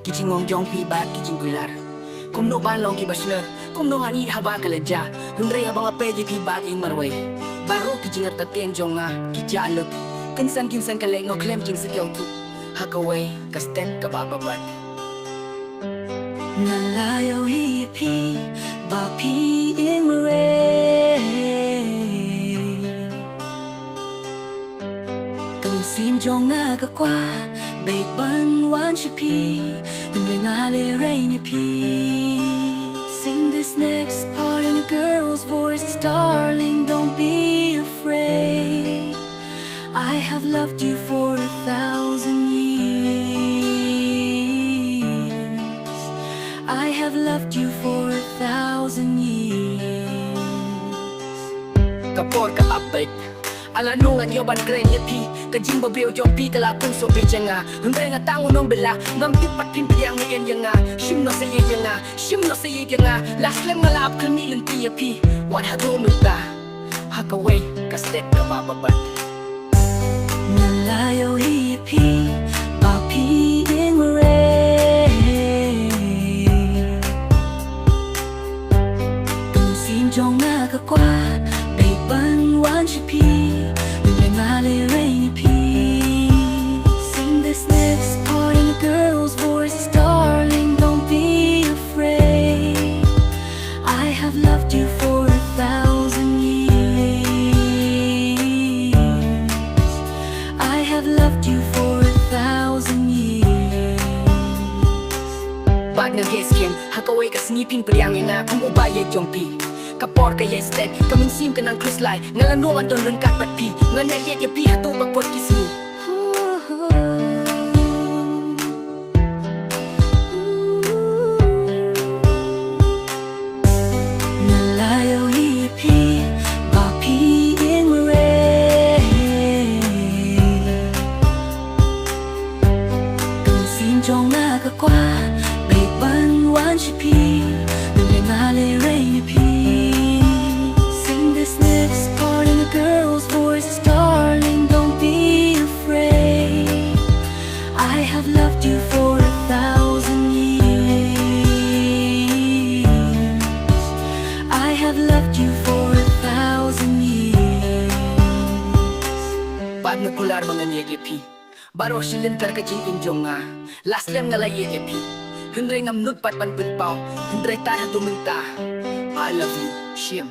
Kijing ngong jong pi bat kijing gular Kum no ban long ki basner Kum no ngani haba kaleja Hundre abang ape di pi bat ing marway Baru kijing artaten jonga Kija aluk Kinsan kaleng no klem king sekyong tu Hakaway kastet kabababat Nalayaw hiyapi Bapi ing maray Kung sim jong nga kakwa Bait ban wan shapi Nung ngali rain yapi Sing this next part in a girl's voice Darling, don't be afraid I have loved you for 1,000 years I have loved you for 1,000 years Kapor ka update Ala nungan yo ban kren yapi Kajing babiw jong pi kalakun so bijanga Hundre nga tango nong bela Ngam tipat pimpiyang ngayon yanga Shim no sa yanga Shim no sa yanga Last lang nga laap kami lanti yapi Wan hado muta Hakaway kastet kabababat Nalayaw hiyapi Bapi ing maray Kung sim jong nga kakwa Bait ban wan shapi Nung ngali rain yapi Sing this next part in a girl's voice Darling, don't be afraid I have loved you for 1,000 years I have loved you for 1,000 years Bag ng geskim Hakaway kasnipin priyangin na Kung ubayay jong pi Kapor ka yestet Kaminsim ka ng kruslay Ngalanungan doon rin katpat pi Nga nayet yapi hato pagpot kismi Nalayaw hiyapi Bapi ing maray Kung sim jong nga kakwa Bait ban wan shapi Nung ngali rain yapi Sing this next part in a girl's voice Darling, don't be afraid I have loved you for 1,000 years I have loved you for 1,000 years Bag nagkular mga niyeg yapi Baro silintar kajing injong nga Last lang nga layet yapi Hundre ngam nudpat pan punpaw Hundre tayo tumunta I love you, Shim